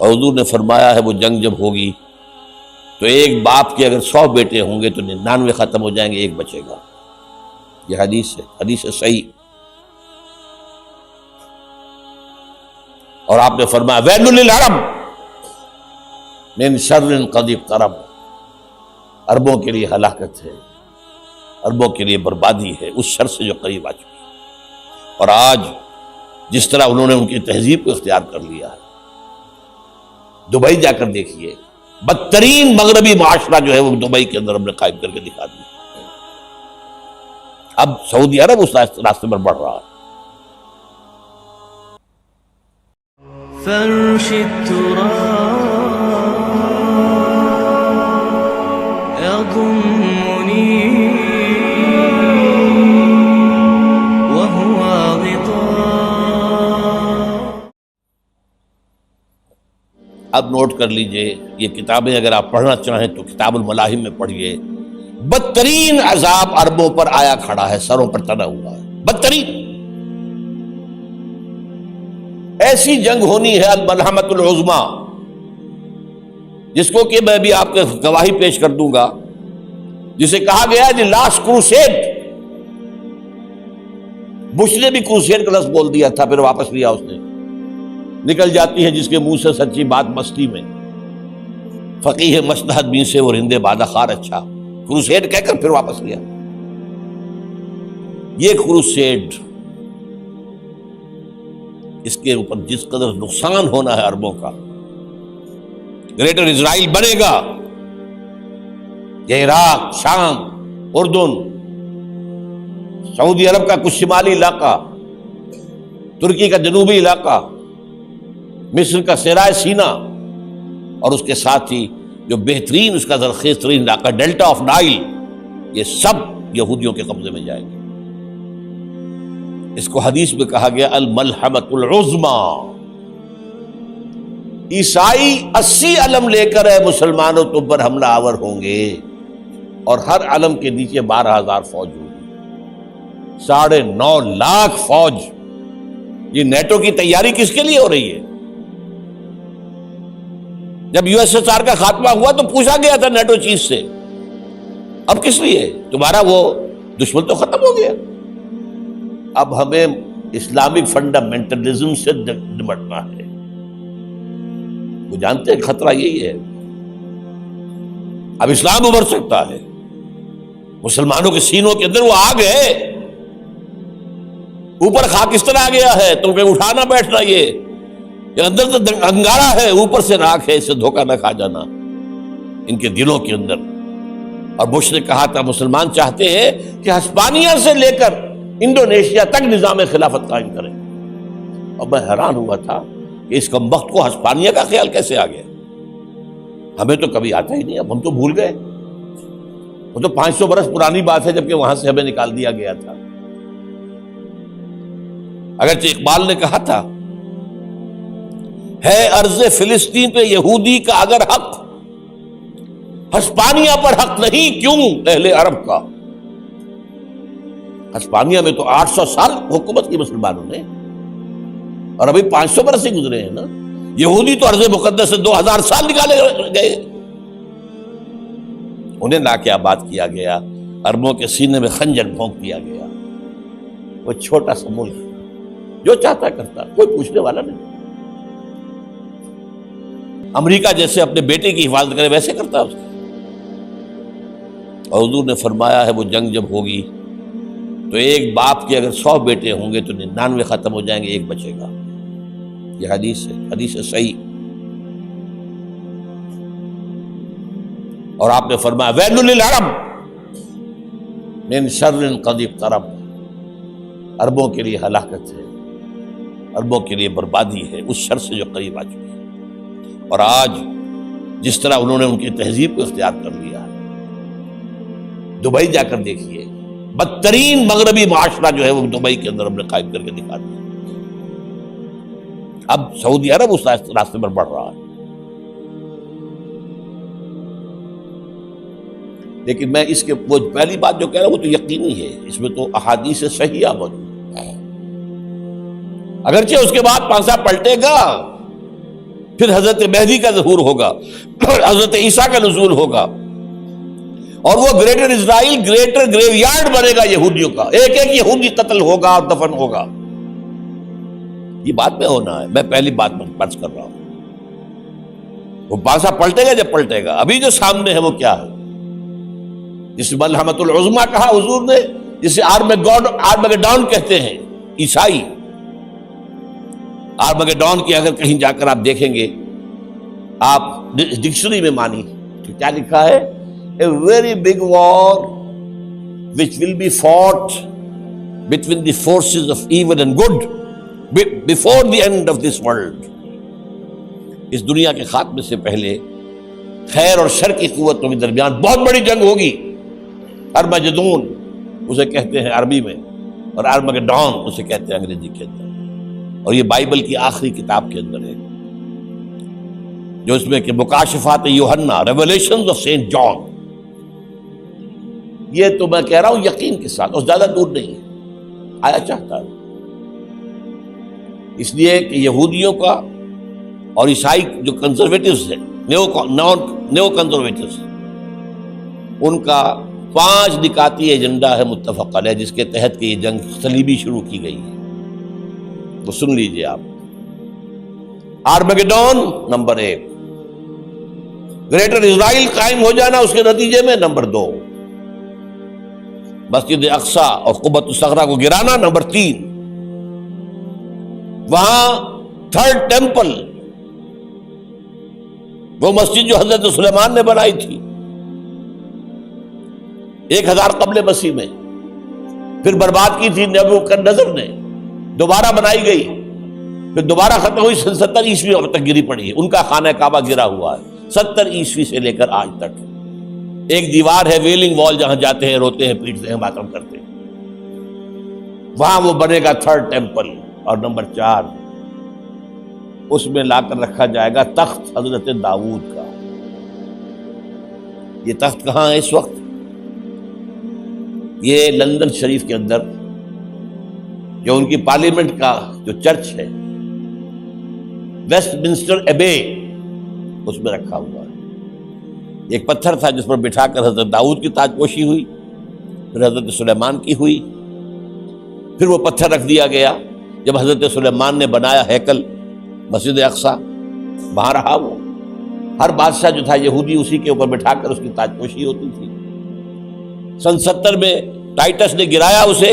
اور حضور نے فرمایا ہے وہ جنگ جب ہوگی تو ایک باپ کے اگر 100 بیٹے ہوں گے تو 99 ختم ہو جائیں گے، ایک بچے گا۔ یہ حدیث ہے، حدیث ہے صحیح۔ اور آپ نے فرمایا ویل للعرب من شر قد اقترب، عربوں کے لیے ہلاکت ہے، عربوں کے لیے بربادی ہے اس شر سے جو قریب آ چکی ہے۔ اور آج جس طرح انہوں نے ان کی تہذیب کو اختیار کر لیا ہے، دبئی جا کر دیکھیے، بدترین مغربی معاشرہ جو ہے وہ دبئی کے اندر ہم نے قائم کر کے دکھا دیا۔ اب سعودی عرب اس راستے پر بڑھ رہا ہے۔ فرش التراب يضمني وهو غطاء۔ اب نوٹ کر لیجئے، یہ کتابیں اگر آپ پڑھنا چاہیں تو کتاب الملاحم میں پڑھیے۔ بدترین عذاب عربوں پر آیا کھڑا ہے، سروں پر تنا ہوا ہے، بدترین۔ ایسی جنگ ہونی ہے الملحمۃ العظمیٰ، جس کو کہ میں بھی آپ کو گواہی پیش کر دوں گا، جسے کہا گیا ہے لاسٹ کروسیڈ۔ بش نے بھی کروسیڈ کا لفظ بول دیا تھا، پھر واپس لیا اس نے۔ نکل جاتی ہے جس کے منہ سے سچی بات مستی میں، فقیہ مصلحت بین سے وہ رندے بادہ خار اچھا، کروسیڈ کہہ کر پھر واپس لیا۔ یہ کروسیڈ، اس کے اوپر جس قدر نقصان ہونا ہے عربوں کا، گریٹر اسرائیل بنے گا، یہ عراق، شام، اردن، سعودی عرب کا کچھ شمالی علاقہ، ترکی کا جنوبی علاقہ، مصر کا صحرائے سینا، اور اس کے ساتھ ہی جو بہترین اس کا زرخیز ترین علاقہ ڈیلٹا آف نائل، یہ سب یہودیوں کے قبضے میں جائیں گے۔ اس کو حدیث میں کہا گیا الملحمۃ العظمیٰ۔ عیسائی 80 علم لے کر اے مسلمانوں تم پر حملہ آور ہوں گے، اور ہر علم کے نیچے 12,000 فوج ہوگی، 9.5 لاکھ فوج۔ یہ نیٹو کی تیاری کس کے لیے ہو رہی ہے؟ جب USSR کا خاتمہ ہوا تو پوچھا گیا تھا نیٹو چیف سے، اب کس لیے؟ تمہارا وہ دشمن تو ختم ہو گیا، اب ہمیں اسلامک فنڈامنٹلزم سے نمٹنا ہے۔ وہ جانتے ہیں خطرہ یہی ہے، اب اسلام ابھر سکتا ہے، مسلمانوں کے سینوں کے اندر وہ آگ ہے، اوپر خاکستر آ گیا ہے، تمہیں اٹھانا بیٹھنا، یہ اندر تو انگارہ ہے، اوپر سے راکھ ہے، اسے دھوکہ نہ کھا جانا ان کے دلوں کے اندر۔ اور بش نے کہا تھا مسلمان چاہتے ہیں کہ ہسپانیہ سے لے کر انڈونیشیا تک نظام خلافت قائم کریں، اور میں حیران ہوا تھا کہ اس کمبخت کو ہسپانیہ کا خیال کیسے آ گیا؟ ہمیں تو کبھی آتا ہی نہیں، اب ہم تو بھول گئے، وہ تو 500 برس پرانی بات ہے جبکہ وہاں سے ہمیں نکال دیا گیا تھا۔ اگرچہ اقبال نے کہا تھا ہے ارض فلسطین پہ یہودی کا اگر حق، ہسپانیہ پر حق نہیں کیوں اہل عرب کا؟ ہسپانیہ میں تو 800 سال حکومت کی مسلمانوں نے، اور ابھی 500 برس سے گزرے ہیں نا۔ یہودی تو ارض مقدس سے 2000 سال نکالے گئے، انہیں لا کے آباد کیا گیا، عربوں کے سینے میں خنجر بھونک دیا گیا۔ وہ چھوٹا سا ملک جو چاہتا کرتا، کوئی پوچھنے والا نہیں۔ امریکہ جیسے اپنے بیٹے کی حفاظت کرے ویسے کرتا اس کا۔ اور حضور نے فرمایا ہے وہ جنگ جب ہوگی تو ایک باپ کے اگر 100 بیٹے ہوں گے تو 99 ختم ہو جائیں گے، ایک بچے گا۔ یہ حدیث ہے، حدیث ہے صحیح۔ اور آپ نے فرمایا ویل للعرب من شر قد اقترب، عربوں کے لیے ہلاکت ہے، عربوں کے لیے بربادی ہے اس شر سے جو قریب آ چکی ہے۔ اور آج جس طرح انہوں نے ان کی تہذیب کو اختیار کر لیا ہے، دبئی جا کر دیکھیے، بدترین مغربی معاشرہ جو ہے وہ دبئی کے اندر ہم نے قائم کر کے دکھا دیا۔ اب سعودی عرب اس راستے پر بڑھ رہا ہے۔ لیکن میں اس کے وہ پہلی بات جو کہہ رہا ہوں وہ تو یقینی ہے، اس میں تو احادیث صحیحہ موجود ہے، اگرچہ اس کے بعد پانسا پلٹے گا، پھر حضرت مہدی کا ظہور ہوگا، حضرت عیسیٰ کا نزول ہوگا، اور وہ گریٹر اسرائیل گریٹر گریو یارڈ بنے گا یہودیوں کا، ایک ایک یہودی قتل ہوگا اور دفن ہوگا۔ یہ بات میں ہونا ہے، میں پہلی بات پرچ کر رہا ہوں۔ وہ بادشاہ پلٹے گا جب پلٹے گا، ابھی جو سامنے ہے وہ کیا ہے؟ جس ملحمۃ العظمیٰ کہا حضور نے، جسے آرمگیڈون کہتے ہیں عیسائی۔ آرمگیڈون کی اگر کہیں جا کر آپ دیکھیں گے، آپ ڈکشنری میں مانی کہ کیا لکھا ہے؟ A very big war which will be fought between the forces of evil and good before the end of this world. اس دنیا کے خاتمے سے پہلے خیر اور شر کی قوتوں کے درمیان بہت بڑی جنگ ہوگی۔ ارمجدون اسے کہتے ہیں عربی میں، اور آرمگیڈون اسے کہتے ہیں انگریزی کے اندر، اور یہ بائبل کی آخری کتاب کے اندر ہے، جو اس میں کہ مکاشفات یوحنا، ریویلیشنز آف سینٹ جان۔ یہ تو میں کہہ رہا ہوں یقین کے ساتھ، اور زیادہ دور نہیں ہے، آیا چاہتا ہے۔ اس لیے کہ یہودیوں کا اور عیسائی جو کنزرویٹوز ہیں، نیو کنزرویٹوز، ان کا 5 نکاتی ایجنڈا ہے متفق علیہ، جس کے تحت کہ یہ جنگ صلیبی شروع کی گئی ہے۔ وہ سن لیجئے آپ۔ آرمگیڈون نمبر 1، گریٹر اسرائیل قائم ہو جانا اس کے نتیجے میں نمبر 2، مسجد اقصی اور قبۃ الصغریٰ کو گرانا نمبر 3، وہاں تھرڈ ٹیمپل، وہ مسجد جو حضرت سلیمان نے بنائی تھی 1000 قبل مسیح میں، پھر برباد کی تھی نبوکدنضر نے، دوبارہ بنائی گئی، پھر دوبارہ ختم ہوئی 70 عیسوی تک گری پڑی ہے۔ ان کا خانہ کعبہ گرا ہوا ہے 70 عیسوی سے لے کر آج تک۔ ایک دیوار ہے ویلنگ وال، جہاں جاتے ہیں، روتے ہیں، پیٹتے ہیں، ماتم کرتے ہیں، وہاں وہ بنے گا تھرڈ ٹیمپل۔ اور نمبر 4، اس میں لا کر رکھا جائے گا تخت حضرت داؤد کا۔ یہ تخت کہاں ہے اس وقت؟ یہ لندن شریف کے اندر، جو ان کی پارلیمنٹ کا جو چرچ ہے، ویسٹ منسٹر ایبے، اس میں رکھا ہوا ہے۔ ایک پتھر تھا جس پر بٹھا کر حضرت داؤد کی تاج پوشی ہوئی، پھر حضرت سلیمان کی ہوئی، پھر وہ پتھر رکھ دیا گیا جب حضرت سلیمان نے بنایا ہیکل مسجد اقصی، وہاں رہا وہ۔ ہر بادشاہ جو تھا یہودی اسی کے اوپر بٹھا کر اس کی تاج پوشی ہوتی تھی۔ سن 70 میں ٹائٹس نے گرایا اسے،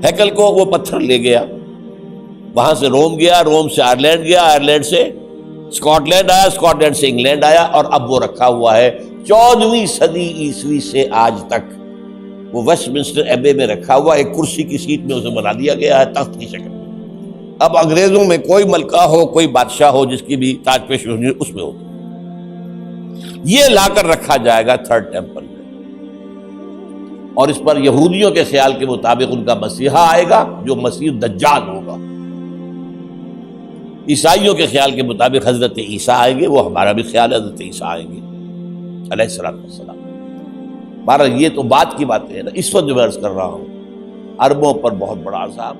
ہیکل کو، وہ پتھر لے گیا، وہاں سے روم گیا، روم سے آئرلینڈ گیا، آئرلینڈ سے اسکاٹ لینڈ آیا، اسکاٹ لینڈ سے انگلینڈ آیا، اور اب وہ رکھا ہوا ہے 14ویں صدی عیسوی سے آج تک۔ وہ ویسٹ منسٹر ایبے میں رکھا ہوا، ایک کرسی کی سیٹ میں اسے بنا دیا گیا ہے تخت کی شکل میں۔ اب انگریزوں میں کوئی ملکہ ہو، کوئی بادشاہ ہو جس کی بھی تاج پوشی ہونی، اس میں ہوتی۔ یہ لا کر رکھا جائے گا تھرڈ ٹیمپل میں، اور اس پر یہودیوں کے خیال کے مطابق ان کا مسیحا آئے گا جو مسیح دجال ہوگا۔ عیسائیوں کے خیال کے مطابق حضرت عیسیٰ آئیں گے، وہ ہمارا بھی خیال ہے حضرت عیسیٰ آئیں گے علیہ السلام۔ بہرحال یہ تو بات کی باتیں ہیں نا، اس وقت جو میں عرض کر رہا ہوں، عربوں پر بہت بڑا عذاب۔